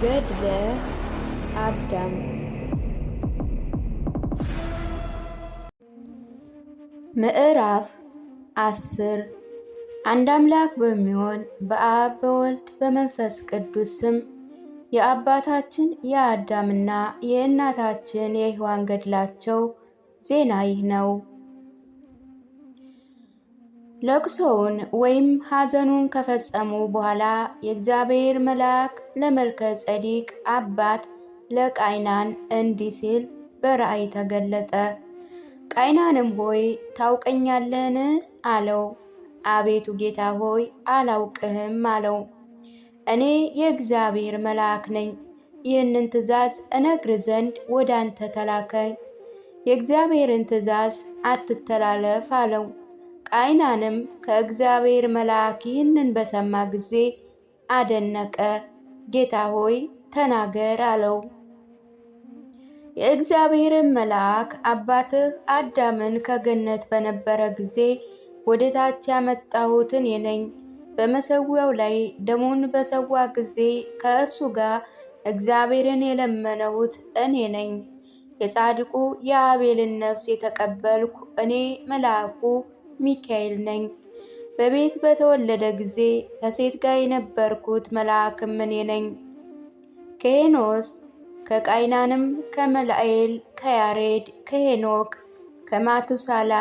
ገድለ አዳም ምዕራፍ 10 አንድ አምላክ በሚሆን በአብ በወልድ በመንፈስ ቅዱስ ስም የአባታችን የአዳምና የእናታችን የሔዋን ገድላቸው ዜና ይህ ነው። ለቅሶውን ወይም ሐዘኑን ከፈጸሙ በኋላ የእግዚአብሔር መልአክ ለመልከ ጼዴቅ አባት ለቃይናን እንዲህ ሲል በራእይ ተገለጠ። ቃይናንም ሆይ ታውቀኛለህን? አለው። አቤቱ ጌታ ሆይ አላውቅህም አለው። እኔ የእግዚአብሔር መልአክ ነኝ፣ ይህንን ትእዛዝ እነግር ዘንድ ወደ አንተ ተላከኝ። የእግዚአብሔርን ትእዛዝ አትተላለፍ አለው። ቃይናንም ከእግዚአብሔር መልአክ ይህንን በሰማ ጊዜ አደነቀ። ጌታ ሆይ ተናገር አለው። የእግዚአብሔርን መልአክ አባትህ አዳምን ከገነት በነበረ ጊዜ ወደ ታች ያመጣሁት እኔ ነኝ። በመሠዊያው ላይ ደሙን በሰዋ ጊዜ ከእርሱ ጋር እግዚአብሔርን የለመነሁት እኔ ነኝ። የጻድቁ የአቤልን ነፍስ የተቀበልኩ እኔ መልአኩ ሚካኤል ነኝ። በቤት በተወለደ ጊዜ ከሴት ጋር የነበርኩት መልአክም እኔ ነኝ። ከሄኖስ ከቃይናንም ከመላኤል ከያሬድ ከሄኖክ ከማቱሳላ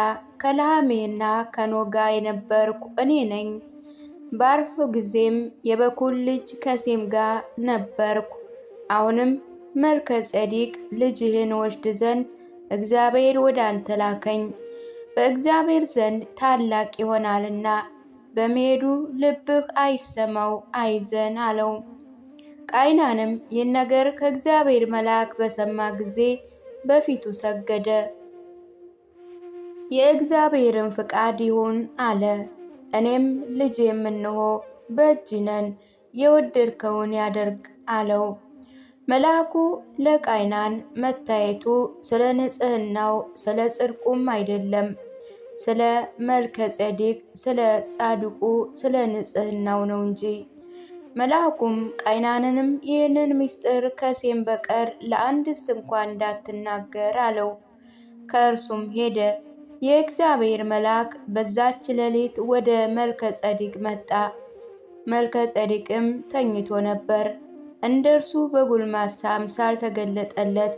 ከላሜና ከኖጋ የነበርኩ እኔ ነኝ። ባርፍ ጊዜም የበኩር ልጅ ከሴም ጋር ነበርኩ። አሁንም መልከ ጼዴቅ ልጅህን ወስድ ዘንድ እግዚአብሔር ወደ አንተ ላከኝ። በእግዚአብሔር ዘንድ ታላቅ ይሆናልና በመሄዱ ልብህ አይሰማው አይዘን አለው። ቃይናንም ይህን ነገር ከእግዚአብሔር መልአክ በሰማ ጊዜ በፊቱ ሰገደ። የእግዚአብሔርን ፍቃድ ይሁን አለ። እኔም ልጄም እንሆ በእጅ ነን፣ የወደድከውን ያደርግ አለው። መልአኩ ለቃይናን መታየቱ ስለ ንጽሕናው ስለ ጽድቁም አይደለም፣ ስለ መልከ ጼዴቅ ስለ ጻድቁ ስለ ንጽሕናው ነው እንጂ። መልአኩም ቃይናንንም ይህንን ምስጢር ከሴም በቀር ለአንድስ እንኳን እንዳትናገር አለው። ከእርሱም ሄደ። የእግዚአብሔር መልአክ በዛች ሌሊት ወደ መልከ ጼዴቅ መጣ። መልከ ጼዴቅም ተኝቶ ነበር። እንደ እርሱ በጎልማሳ አምሳል ተገለጠለት።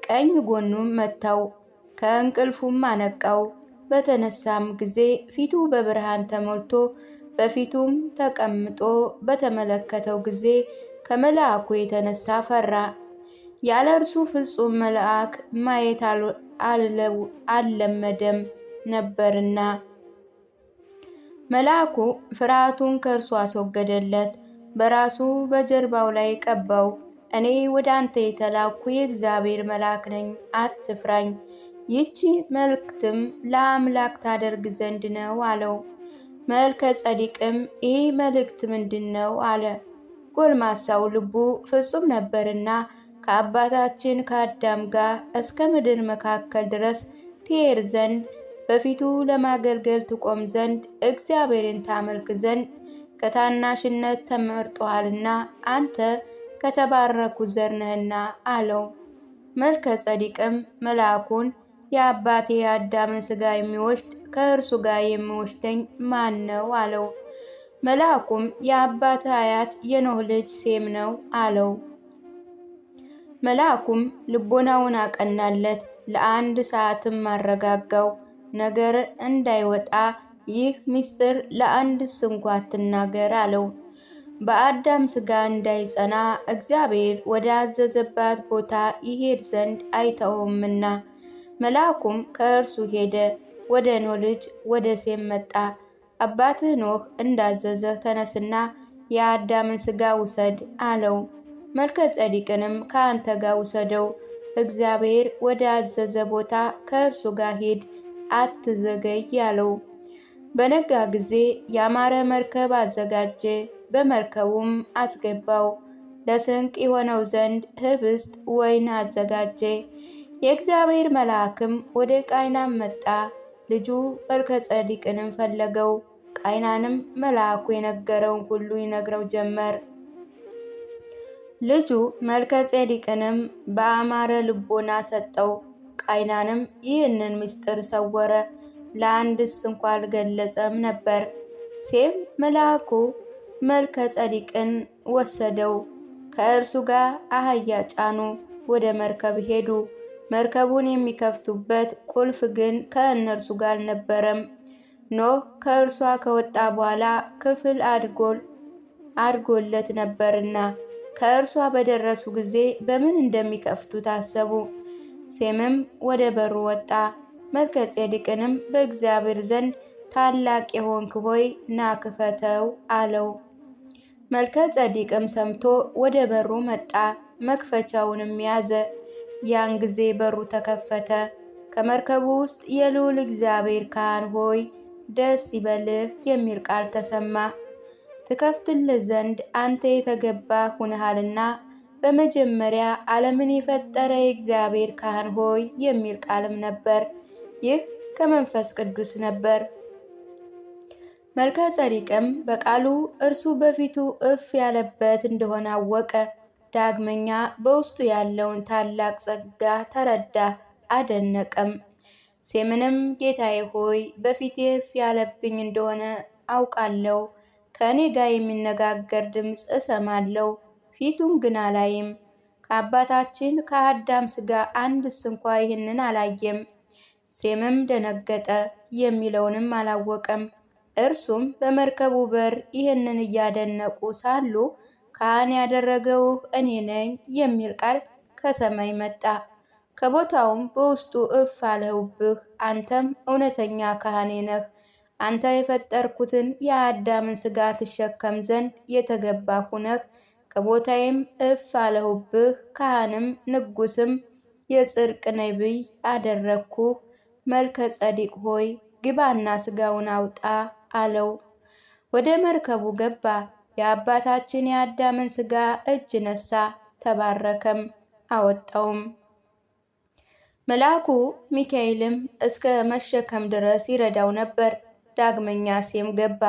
ቀኝ ጎኑም መታው፣ ከእንቅልፉም አነቃው። በተነሳም ጊዜ ፊቱ በብርሃን ተሞልቶ በፊቱም ተቀምጦ በተመለከተው ጊዜ ከመልአኩ የተነሳ ፈራ፣ ያለ እርሱ ፍጹም መልአክ ማየት አልለመደም ነበርና። መልአኩ ፍርሃቱን ከእርሱ አስወገደለት፣ በራሱ በጀርባው ላይ ቀባው። እኔ ወደ አንተ የተላኩ የእግዚአብሔር መልአክ ነኝ፣ አትፍራኝ። ይህች መልእክትም ለአምላክ ታደርግ ዘንድ ነው አለው። መልከ ጼዴቅም ይህ መልእክት ምንድን ነው አለ። ጎልማሳው ልቡ ፍጹም ነበርና ከአባታችን ከአዳም ጋር እስከ ምድር መካከል ድረስ ትሄድ ዘንድ በፊቱ ለማገልገል ትቆም ዘንድ እግዚአብሔርን ታመልክ ዘንድ ከታናሽነት ተመርጦሃልና አንተ ከተባረኩ ዘር ነህና አለው። መልከ ጼዴቅም መልአኩን የአባቴ የአዳምን ሥጋ የሚወስድ ከእርሱ ጋር የሚወስደኝ ማን ነው አለው። መልአኩም የአባት አያት የኖህ ልጅ ሴም ነው አለው። መልአኩም ልቦናውን አቀናለት፣ ለአንድ ሰዓትም አረጋጋው። ነገር እንዳይወጣ ይህ ምስጢር ለአንድስ እንኳ አትናገር አለው። በአዳም ሥጋ እንዳይጸና እግዚአብሔር ወደ አዘዘባት ቦታ ይሄድ ዘንድ አይተውምና። መልአኩም ከእርሱ ሄደ፣ ወደ ኖህ ልጅ ወደ ሴም መጣ። አባትህ ኖህ እንዳዘዘህ ተነስና የአዳምን ሥጋ ውሰድ አለው። መልከ ጼዴቅንም ከአንተ ጋር ውሰደው፣ እግዚአብሔር ወደ አዘዘ ቦታ ከእርሱ ጋር ሂድ፣ አትዘገይ አለው። በነጋ ጊዜ ያማረ መርከብ አዘጋጀ፣ በመርከቡም አስገባው። ለስንቅ የሆነው ዘንድ ህብስት ወይን አዘጋጀ። የእግዚአብሔር መልአክም ወደ ቃይናን መጣ፣ ልጁ መልከ ጼዴቅንም ፈለገው። ቃይናንም መልአኩ የነገረውን ሁሉ ይነግረው ጀመር። ልጁ መልከ ጼዴቅንም በአማረ ልቦና ሰጠው። ቃይናንም ይህንን ምስጢር ሰወረ፣ ለአንድስ እንኳ አልገለጸም ነበር። ሴም መልአኩ መልከ ጼዴቅን ወሰደው፣ ከእርሱ ጋር አህያ ጫኑ፣ ወደ መርከብ ሄዱ። መርከቡን የሚከፍቱበት ቁልፍ ግን ከእነርሱ ጋር አልነበረም። ኖህ ከእርሷ ከወጣ በኋላ ክፍል አድጎለት ነበርና ከእርሷ በደረሱ ጊዜ በምን እንደሚከፍቱ ታሰቡ። ሴምም ወደ በሩ ወጣ። መልከ ጼዴቅንም በእግዚአብሔር ዘንድ ታላቅ የሆንክ ሆይ ና ክፈተው አለው። መልከ ጼዴቅም ሰምቶ ወደ በሩ መጣ፣ መክፈቻውንም ያዘ። ያን ጊዜ በሩ ተከፈተ። ከመርከቡ ውስጥ የልዑል እግዚአብሔር ካህን ሆይ ደስ ይበልህ የሚል ቃል ተሰማ። ትከፍትልህ ዘንድ አንተ የተገባ ሁነሃልና በመጀመሪያ ዓለምን የፈጠረ የእግዚአብሔር ካህን ሆይ የሚል ቃልም ነበር። ይህ ከመንፈስ ቅዱስ ነበር። መልከ ጼዴቅም በቃሉ እርሱ በፊቱ እፍ ያለበት እንደሆነ አወቀ። ዳግመኛ በውስጡ ያለውን ታላቅ ጸጋ ተረዳ፣ አደነቀም። ሴምንም ጌታዬ ሆይ በፊቴ እፍ ያለብኝ እንደሆነ አውቃለሁ። ከእኔ ጋር የሚነጋገር ድምፅ እሰማለሁ፣ ፊቱን ግን አላይም። ከአባታችን ከአዳም ሥጋ አንድስ እንኳ ይህንን አላየም። ሴምም ደነገጠ፣ የሚለውንም አላወቀም። እርሱም በመርከቡ በር ይህንን እያደነቁ ሳሉ ካህን ያደረገው እኔ ነኝ የሚል ቃል ከሰማይ መጣ። ከቦታውም በውስጡ እፍ አለሁብህ፣ አንተም እውነተኛ ካህኔ ነህ። አንተ የፈጠርኩትን የአዳምን ሥጋ ትሸከም ዘንድ የተገባ ሁነህ ከቦታዬም እፍ አለሁብህ። ካህንም ንጉስም የጽድቅ ነቢይ አደረግኩህ። መልከ ጼዴቅ ሆይ ግባና ሥጋውን አውጣ አለው። ወደ መርከቡ ገባ። የአባታችን የአዳምን ሥጋ እጅ ነሳ፣ ተባረከም፣ አወጣውም። መልአኩ ሚካኤልም እስከ መሸከም ድረስ ይረዳው ነበር። ዳግመኛ ሴም ገባ።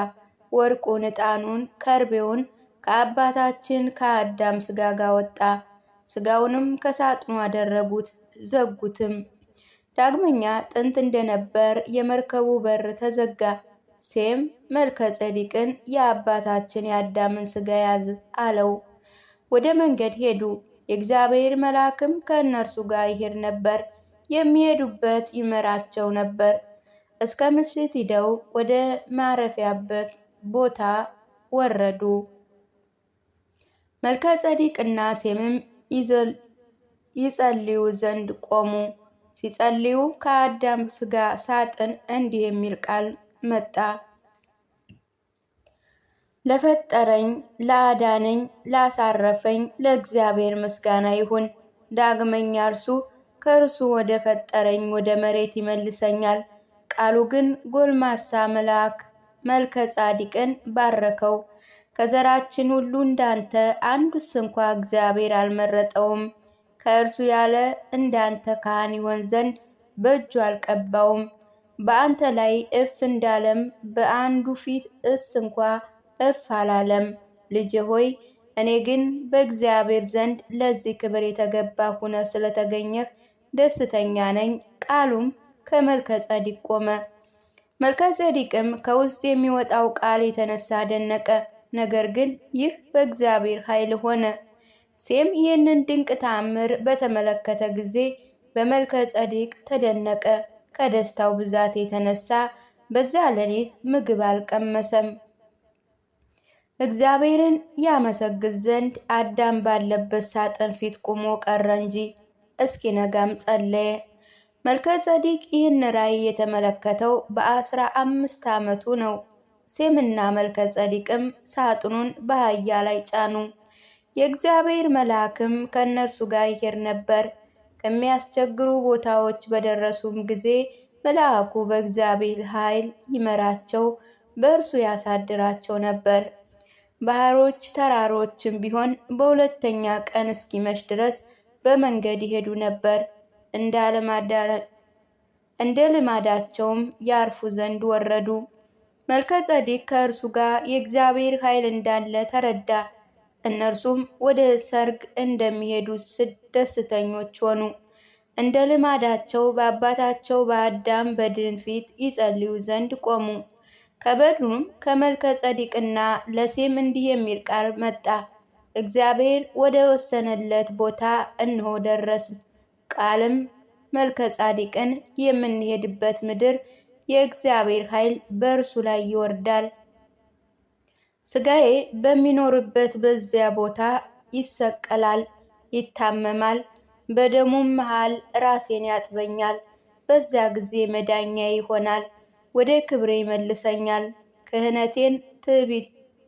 ወርቁን፣ ዕጣኑን፣ ከርቤውን ከአባታችን ከአዳም ሥጋ ጋር ወጣ። ሥጋውንም ከሳጥኑ አደረጉት፣ ዘጉትም። ዳግመኛ ጥንት እንደነበር የመርከቡ በር ተዘጋ። ሴም መልከ ጼዴቅን የአባታችን የአዳምን ሥጋ ያዝ አለው። ወደ መንገድ ሄዱ። የእግዚአብሔር መልአክም ከእነርሱ ጋር ይሄድ ነበር፣ የሚሄዱበት ይመራቸው ነበር። እስከ ምሽት ሂደው ወደ ማረፊያበት ቦታ ወረዱ። መልከ ጼዴቅና ሴምም ይጸልዩ ዘንድ ቆሙ። ሲጸልዩ ከአዳም ሥጋ ሳጥን እንዲህ የሚል ቃል መጣ። ለፈጠረኝ፣ ላዳነኝ፣ ላሳረፈኝ ለእግዚአብሔር ምስጋና ይሁን። ዳግመኛ ከእርሱ ወደ ፈጠረኝ ወደ መሬት ይመልሰኛል። ቃሉ ግን ጎልማሳ መልአክ መልከ ጼዴቅን ባረከው። ከዘራችን ሁሉ እንዳንተ አንዱስ እንኳ እግዚአብሔር አልመረጠውም። ከእርሱ ያለ እንዳንተ ካህን ይሆን ዘንድ በእጁ አልቀባውም። በአንተ ላይ እፍ እንዳለም በአንዱ ፊት እንኳ እፍ አላለም። ልጅ ሆይ እኔ ግን በእግዚአብሔር ዘንድ ለዚህ ክብር የተገባ ሁነ ስለተገኘህ ደስተኛ ነኝ። ቃሉም ከመልከ ጼዴቅ ቆመ። መልከ ጼዴቅም ከውስጥ የሚወጣው ቃል የተነሳ ደነቀ። ነገር ግን ይህ በእግዚአብሔር ኃይል ሆነ። ሴም ይህንን ድንቅ ተአምር በተመለከተ ጊዜ በመልከ ጼዴቅ ተደነቀ። ከደስታው ብዛት የተነሳ በዛ ሌሊት ምግብ አልቀመሰም። እግዚአብሔርን ያመሰግን ዘንድ አዳም ባለበት ሳጥን ፊት ቆሞ ቀረ እንጂ እስኪነጋም ጸለየ። መልከ ጼዴቅ ይህን ራእይ የተመለከተው በ15 ዓመቱ ነው። ሴምና መልከ ጼዴቅም ሳጥኑን በአህያ ላይ ጫኑ። የእግዚአብሔር መልአክም ከእነርሱ ጋር ይሄድ ነበር። ከሚያስቸግሩ ቦታዎች በደረሱም ጊዜ መልአኩ በእግዚአብሔር ኃይል ይመራቸው፣ በእርሱ ያሳድራቸው ነበር። ባህሮች፣ ተራሮችም ቢሆን በሁለተኛ ቀን እስኪመሽ ድረስ በመንገድ ይሄዱ ነበር። እንደ ልማዳቸውም ያርፉ ዘንድ ወረዱ። መልከ ጼዴቅ ከእርሱ ጋር የእግዚአብሔር ኃይል እንዳለ ተረዳ። እነርሱም ወደ ሰርግ እንደሚሄዱ ደስተኞች ሆኑ። እንደ ልማዳቸው በአባታቸው በአዳም በድን ፊት ይጸልዩ ዘንድ ቆሙ። ከበድኑም ከመልከ ጸዲቅና ለሴም እንዲህ የሚል ቃል መጣ። እግዚአብሔር ወደ ወሰነለት ቦታ እንሆ ደረስን። ቃልም መልከ ጻዲቅን የምንሄድበት ምድር የእግዚአብሔር ኃይል በእርሱ ላይ ይወርዳል። ሥጋዬ በሚኖርበት በዚያ ቦታ ይሰቀላል፣ ይታመማል፣ በደሙም መሃል ራሴን ያጥበኛል። በዚያ ጊዜ መዳኛ ይሆናል፣ ወደ ክብሬ ይመልሰኛል። ክህነቴን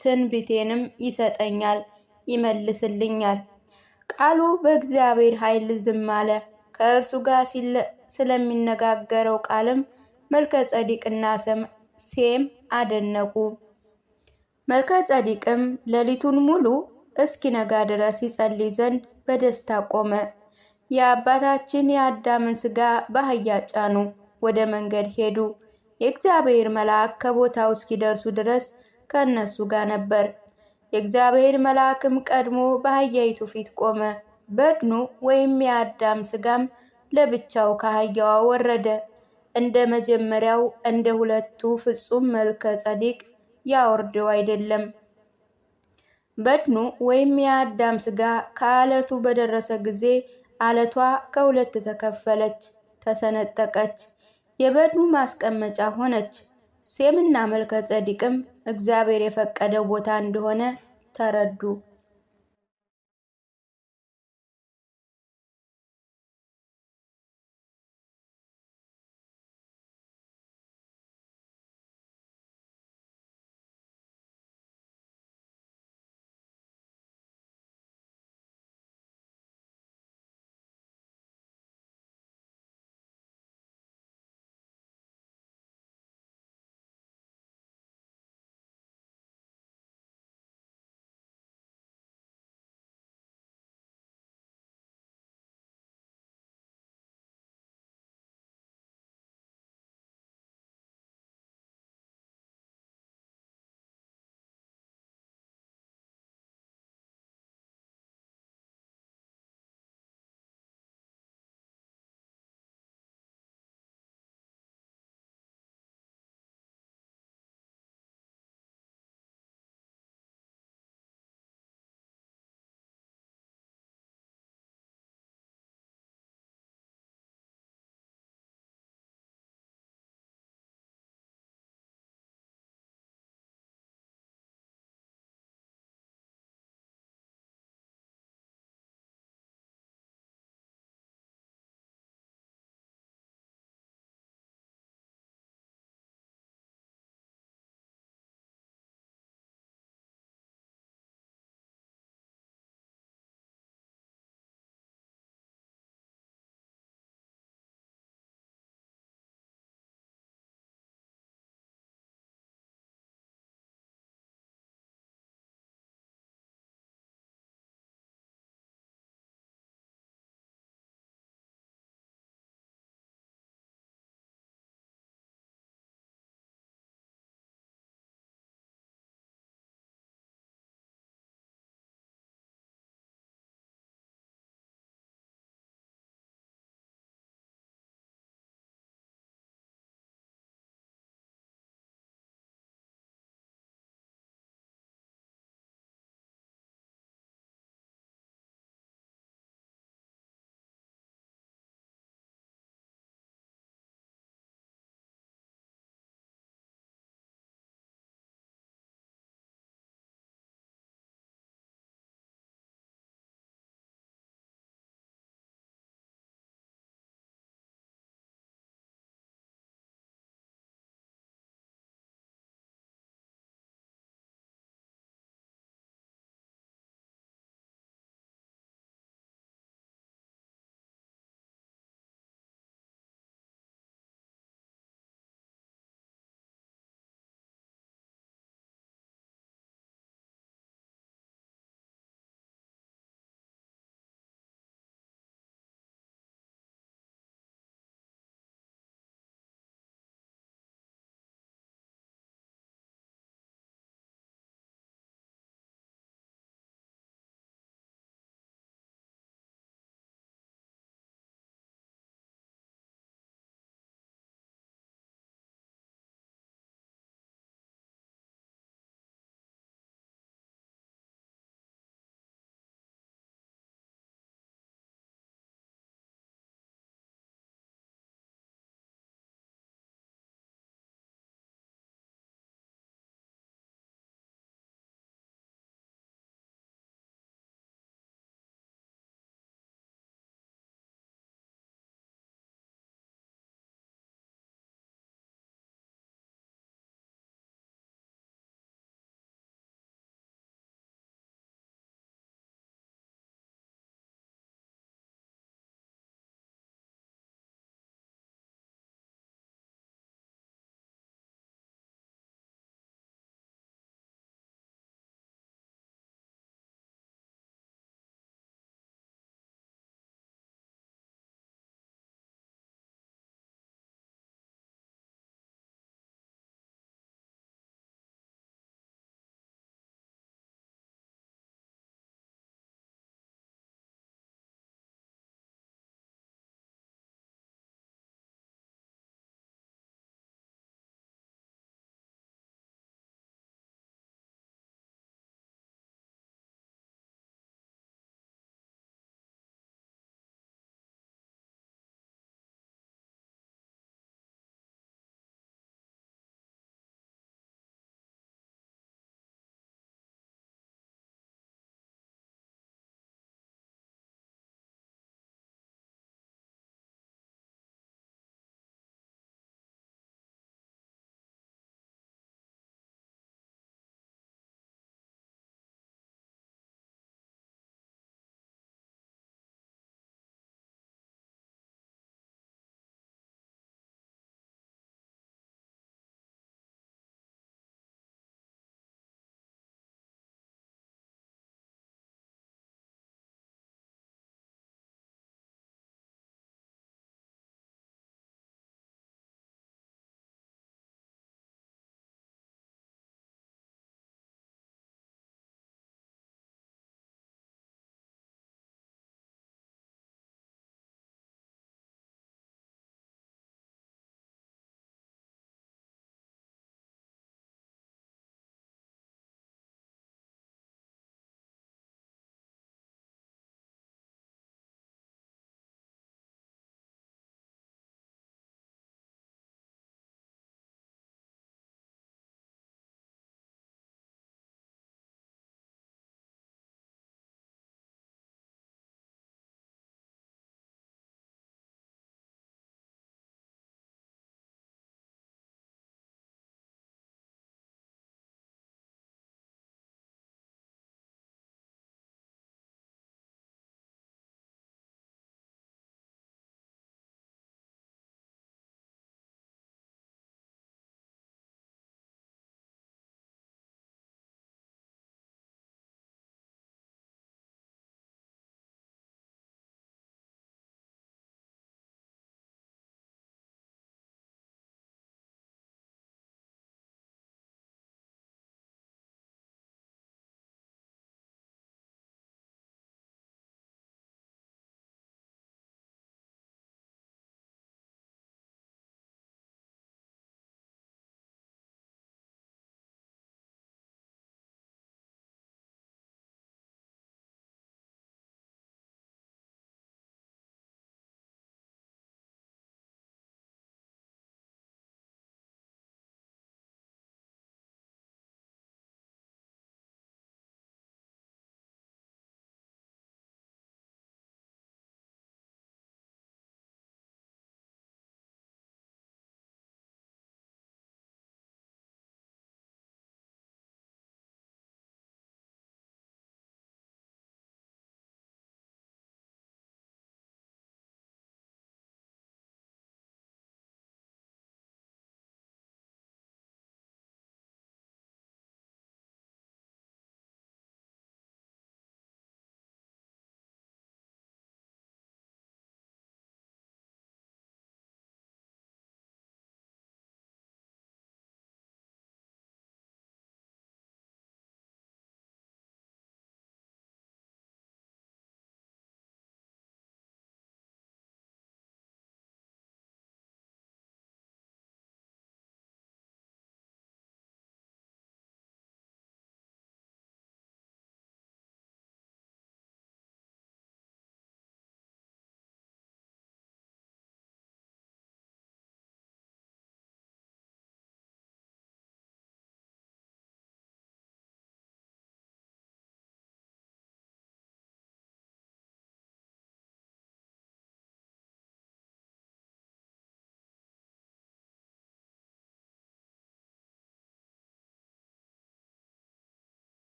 ትንቢቴንም ይሰጠኛል፣ ይመልስልኛል። ቃሉ በእግዚአብሔር ኃይል ዝም አለ። ከእርሱ ጋር ስለሚነጋገረው ቃልም መልከ ጸዲቅና ሴም አደነቁ። መልከ ጸዲቅም ሌሊቱን ሙሉ እስኪነጋ ድረስ ይጸልይ ዘንድ በደስታ ቆመ። የአባታችን የአዳምን ሥጋ በአህያ ጫኑ፣ ወደ መንገድ ሄዱ። የእግዚአብሔር መልአክ ከቦታው እስኪደርሱ ድረስ ከእነሱ ጋር ነበር። የእግዚአብሔር መልአክም ቀድሞ በአህያይቱ ፊት ቆመ። በድኑ ወይም የአዳም ሥጋም ለብቻው ከአህያዋ ወረደ። እንደ መጀመሪያው እንደ ሁለቱ ፍጹም መልከ ጸዲቅ ያወርደው አይደለም። በድኑ ወይም የአዳም ሥጋ ከአለቱ በደረሰ ጊዜ አለቷ ከሁለት ተከፈለች፣ ተሰነጠቀች፣ የበድኑ ማስቀመጫ ሆነች። ሴምና መልከ ጸዲቅም እግዚአብሔር የፈቀደው ቦታ እንደሆነ ተረዱ።